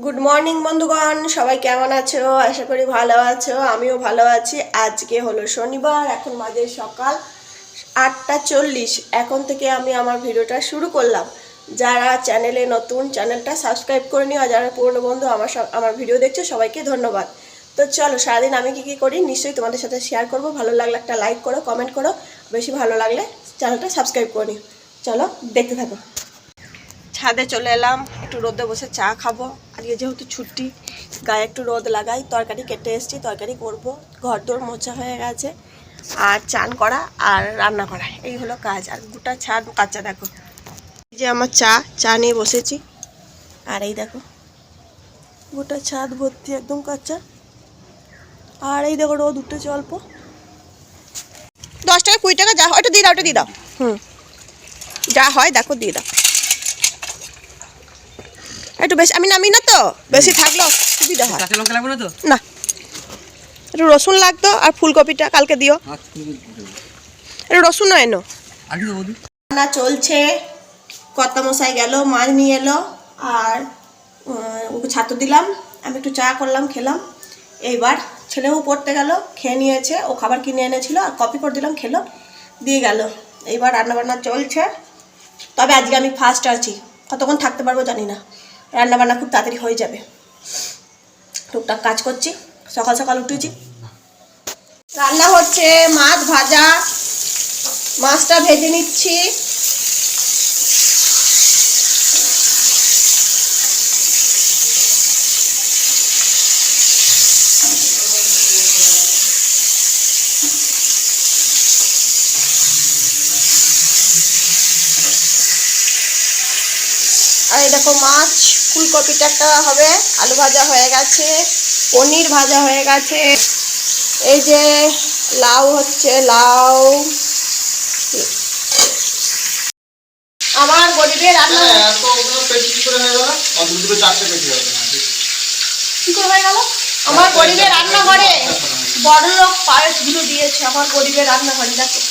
Good morning বন্ধুগণ, সবাই কেমন আছো? আশা করি ভালো আছো। আমিও ভালো আছি। আজকে হলো শনিবার, এখন বাজে সকাল 8:40। এখন থেকে আমি আমার ভিডিওটা শুরু করলাম। যারা চ্যানেলে নতুন, চ্যানেলটা সাবস্ক্রাইব করে নিও, আর যারা পুরনো বন্ধু আমার ভিডিও দেখছো সবাইকে ধন্যবাদ। তো চলো, সারাদিন আমি কী করি নিশ্চয়ই তোমাদের সাথে শেয়ার করব। ভালো লাগলে একটা লাইক করো, কমেন্ট করো, বেশি ভালো লাগলে চ্যানেলটা সাবস্ক্রাইব করে নিও। চলো দেখতে থাকো। ছাদে চলে এলাম, একটু রোদে বসে চা খাবো। আজকে যেহেতু ছুটি, গায়ে একটু রোদ লাগাই। তরকারি কেটে এসেছি, তরকারি করব। ঘর দোর মোছা হয়ে গেছে, আর চান করা আর রান্না করা, এই হলো কাজ। আর গোটা ছাদ কাঁচা দেখো। এই যে আমার চা নিয়ে বসেছি, আর এই দেখো গোটা ছাদ ভর্তি একদম কাঁচা। আর এই দেখো রোদ উঠেছে অল্প। 10 টাকা 20 টাকা যা হয়, ওটা দিয়ে দাও, ওটা দিয়ে দাও। যা হয় দেখো দিয়ে দাও। একটু বেশি আমি নামি না তো, বেশি থাকলো সুবিধা হয় না। একটু রসুন লাগতো, আর ফুলকপিটা কালকে দিও। একটু রসুনও এনো। রান্না চলছে, কর্তা মশাই গেল, মাছ নিয়ে এলো, আর ওকে ছাতু দিলাম। আমি একটু চা করলাম, খেলাম। এইবার ছেলেও পড়তে গেল, খেয়ে নিয়েছে। ও খাবার কিনে এনেছিল, আর কপি করে দিলাম, খেলো, দিয়ে গেল। এইবার রান্নাবান্না চলছে। তবে আজকে আমি ফার্স্ট আছি, কতক্ষণ থাকতে পারবো জানি না। রান্নাবান্না খুব তাড়াতাড়ি হয়ে যাবে। টুকটাক কাজ করছি, সকাল সকাল উঠেছি। রান্না হচ্ছে মাছ ভাজা, মাছটা ভেজে নিচ্ছি। আর এই দেখো মাছ, ফুলকপিটা একটা হবে, আলু ভাজা হয়ে গেছে, পনির ভাজা হয়ে গেছে। এই যে লাউ হচ্ছে, লাউ। আমার গরিবের রান্না কি করে হয়ে গেল? আমার গরিবের রান্নাঘরে বড়লোক পায়েসগুলো দিয়েছে। আমার গরিবের রান্নাঘরে দেখো।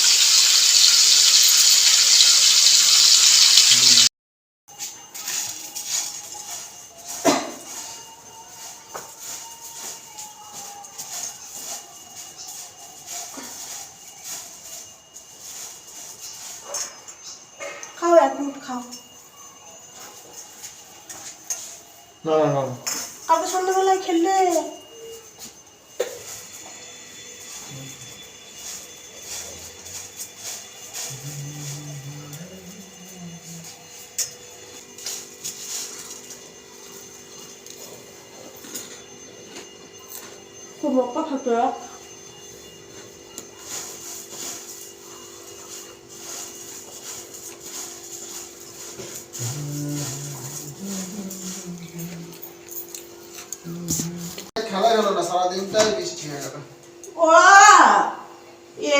খাও, এক মিনিট খাও। কালকে সন্ধ্যাবেলায় খেললে। খুব মক্কা থাকে। খেলাই হলো না, সারাদিনটাই বৃষ্টি হয়ে গেল। ও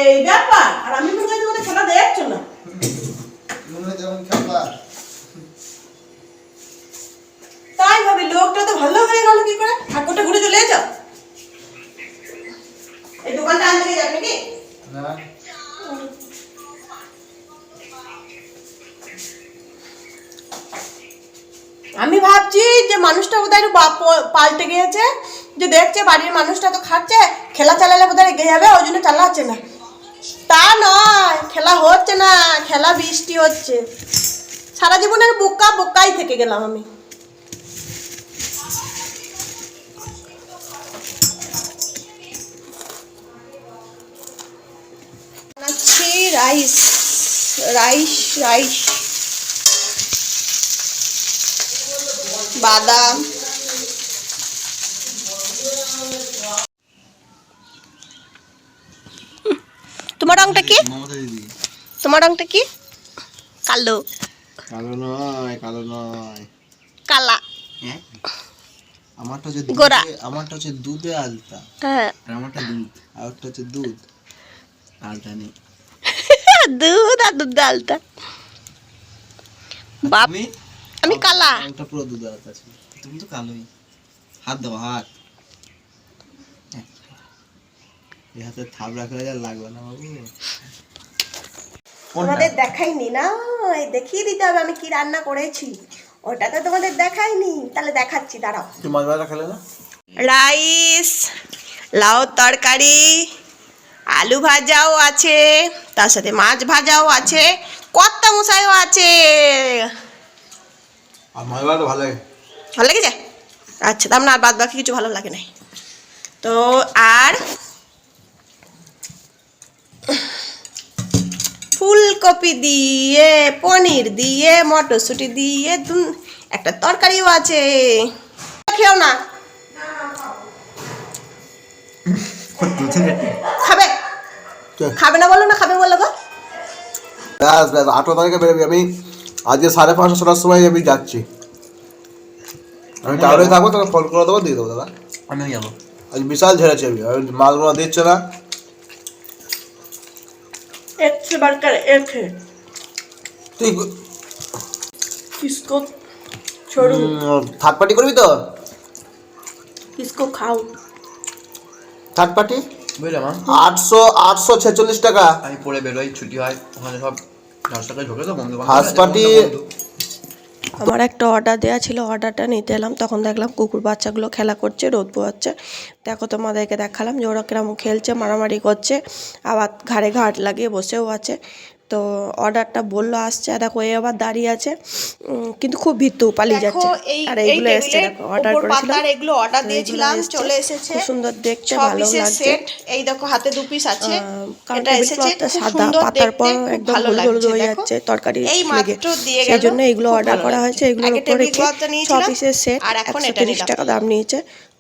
এই ব্যাপার। আর আমি মনে হয় তোমাদের খেলা দেখছো না। মনে হয় যেমন খেলা তাই ভাবি। লোকটা তো ভালো হয়ে গেল কি করে? ঠাকুরটা ঘুরে চলে যাও। এই দোকানটা আনতে যাবে নাকি? না, আমি ভাবছি যে মানুষটা বোধহয় একটু পাল্টে গিয়েছে, যে দেখছে বাড়ির মানুষটা তো খাচ্ছে, খেলা চালালে বোধহয় এগিয়ে যাবে, ওই জন্য চালাচ্ছে না। তা নয়, খেলা হচ্ছে না, খেলা বৃষ্টি হচ্ছে। সারা জীবনের বোকাই থেকে গেলাম আমি। বানাচ্ছি রাইস রাইস রাইস বাদাম। তোমার রংটা কি? তোমার রংটা কি? কালো। কালো নয়, কালো নয়, কালা। আমারটা হচ্ছে গোরা। আমারটা হচ্ছে দুধে আলতা। হ্যাঁ, আমারটা দুধ, আর ওরটা হচ্ছে দুধ আলতা নেই। দুধ আর দুধ আলতা। বাপ, আমি কালা। ওটা পুরো দুধ আলতা ছিল। তুমি তো কালোই। হাত দাও, হাত। এই হাতে থাপ রাখলে যা লাগবে না বাবু। আমাদের দেখাইনি না, দেখিয়ে দিতে হবে আমি কি রান্না করেছি। ওটা তো তোমাদের দেখাইনি, তাহলে দেখাচ্ছি, দাঁড়াও। তুই মাছ ভাজা খেলে না? রাইস, লাউ তরকারি, আলু ভাজাও আছে, তার সাথে মাছ ভাজাও আছে, কর্তা মশাইও আছে। আর মাছ ভাজা ভালো লাগে। ভালো লেগেছে? আচ্ছা, তার মানে আর বাদ বাকি কিছু ভালো লাগে না। তো আর ফুলকপি দিয়ে, পনির দিয়ে, মটরশুঁটি দিয়ে একটা তরকারিও আছে। খেও না, খাবে? খাবে না বলো না, খাবে বলো গো। ব্যাস ব্যাস 18 তারিখে বেরোবি। আমি আজকে 5:30-6টার সময় আমি যাচ্ছি। আমি টাউনে থাকবো, তোকে ফোন করে দেবো, দিয়ে দেবো দাদা। আমিও যাবো। আজ বিশাল ঝেড়েছি আমি, মালগুলো দিচ্ছে না। একশো বারকার একে তুই কিসকো छोड़ू, থার্ড পার্টি করবি তো? किसको खाओ? থার্ড পার্টি বুঝলাম। 846 টাকা। আমি পরে বেরোই, ছুটি হয়, ওখানে সব দর্শকে ঢোকে তো বন্ধু ফার্স্ট পার্টি। আমার একটা অর্ডার দেওয়া ছিল, অর্ডারটা নিতে এলাম, তখন দেখলাম কুকুর বাচ্চাগুলো খেলা করছে, রোদ পোয়াচ্ছে। দেখো তোমাদেরকে দেখালাম যে ওরা কিরকম খেলছে, মারামারি করছে, আবার ঘাড়ে ঘাট লাগিয়ে বসেও আছে। তো অর্ডারটা বললো আসছে, আর দেখো এ আবার দাঁড়িয়ে আছে, কিন্তু খুব ভিতু পালিয়ে যাচ্ছে। আর এইগুলো এসছে, দেখো অর্ডার করেছিলাম, এগুলো অর্ডার দিয়েছিলাম, চলে এসেছে। খুব সুন্দর দেখতে, ছ ভালো পিসের লাগছে। সেট, এই দেখো হাতে 2 পিস আছে। কারণ এটা টেবিল এসেছে ক্লথটা খুব সাদা, সুন্দর পাতার দেখতে, পর খুব একদম ভালো হলুদ হলুদ লাগছে। হয়ে দেখো, যাচ্ছে তরকারি এই লেগে। মাত্র দিয়ে গেল, সেই জন্য এগুলো খুব অর্ডার ভালো করা লাগছে। হয়েছে। এগুলোর আগে উপর টেবিল রেখে ক্লথটা 6 নিয়েছিলাম, পিসের সেট আর এখন এটা 130 নিলাম। টাকা দাম নিয়েছে।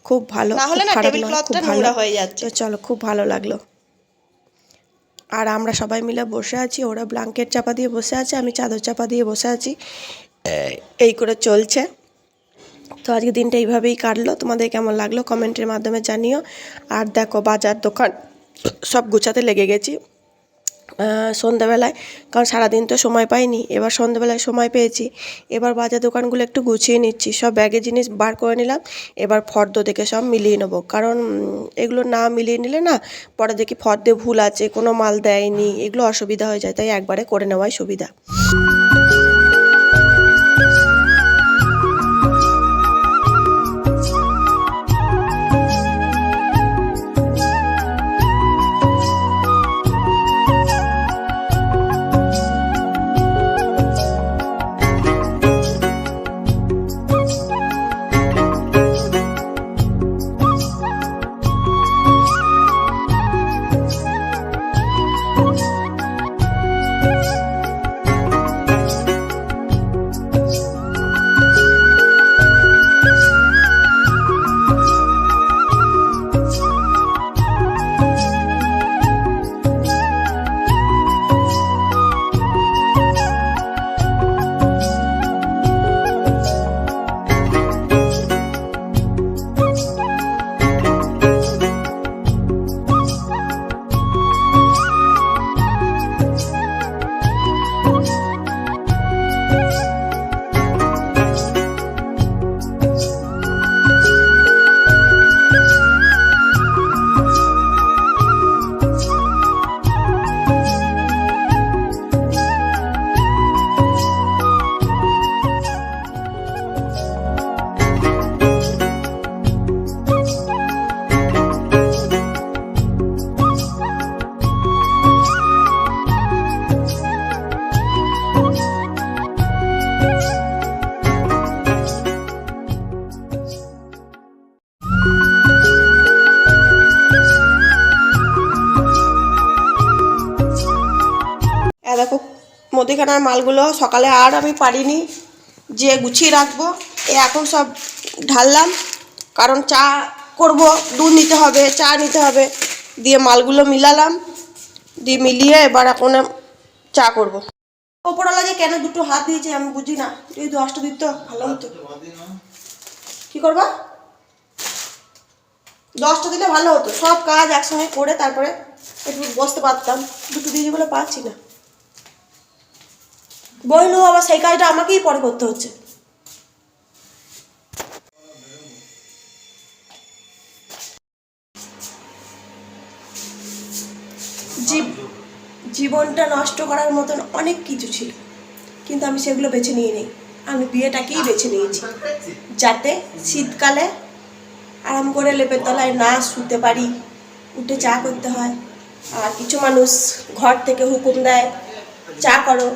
খুব ভালো, না হলে খুব না খারাপ টেবিল নয়, খুব ক্লথটা ভালো। নোংরা হয়ে যাচ্ছে। তো চলো, খুব ভালো লাগলো। আর আমরা সবাই মিলে বসে আছি, ওরা ব্ল্যাঙ্কেট চাপা দিয়ে বসে আছে, আমি চাদর চাপা দিয়ে বসে আছি, এই করে চলছে। তো আজকে দিনটা এইভাবেই কাটলো। তোমাদের কেমন লাগলো কমেন্টের মাধ্যমে জানিও। আর দেখো বাজার দোকান সব গুছাতে লেগে গেছি সন্ধ্যাবেলায়, কারণ সারাদিন তো সময় পাইনি, এবার সন্ধ্যাবেলায় সময় পেয়েছি। এবার বাজার দোকানগুলো একটু গুছিয়ে নিচ্ছি, সব ব্যাগে জিনিস বার করে নিলাম। এবার ফর্দ দেখে সব মিলিয়ে নেবো, কারণ এগুলো না মিলিয়ে নিলে না পরে দেখি ফর্দে ভুল আছে, কোনো মাল দেয়নি, এগুলো অসুবিধা হয়ে যায়, তাই একবারে করে নেওয়াই সুবিধা। দেখো মুদিখানার মালগুলো সকালে আর আমি পারিনি যে গুছিয়ে রাখবো, এখন সব ঢাললাম, কারণ চা করব, দুধ নিতে হবে, চা নিতে হবে, দিয়ে মালগুলো মিলালাম, দিয়ে মিলিয়ে এবার এখন চা করব। ওপরওয়ালা যে কেন দুটো হাত দিয়েছে আমি বুঝি না, যদি 10টা দিত ভালো হতো। কী করবা? 10টা দিলে ভালো হতো, সব কাজ একসঙ্গে করে তারপরে একটু বসতে পারতাম। দুটো দিয়েছি বলে পারছি না, বইলো আবার সেই কাজটা আমাকেই পরে করতে হচ্ছে। জীবনটা নষ্ট করার মতন অনেক কিছু ছিল, কিন্তু আমি সেগুলো বেছে নিয়ে নিই। আমি বিয়েটাকেই বেছে নিয়েছি, যাতে শীতকালে আরাম করে লেপের তলায় না শুতে পারি, উঠে চা করতে হয়। আর কিছু মানুষ ঘর থেকে হুকুম দেয়, চা করো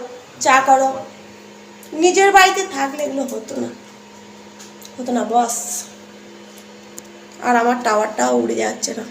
চা করো। নিজের বাড়িতে থাকলে এগুলো হতো না বস। আর আমার টাওয়ারটাও উড়ে যাচ্ছে না।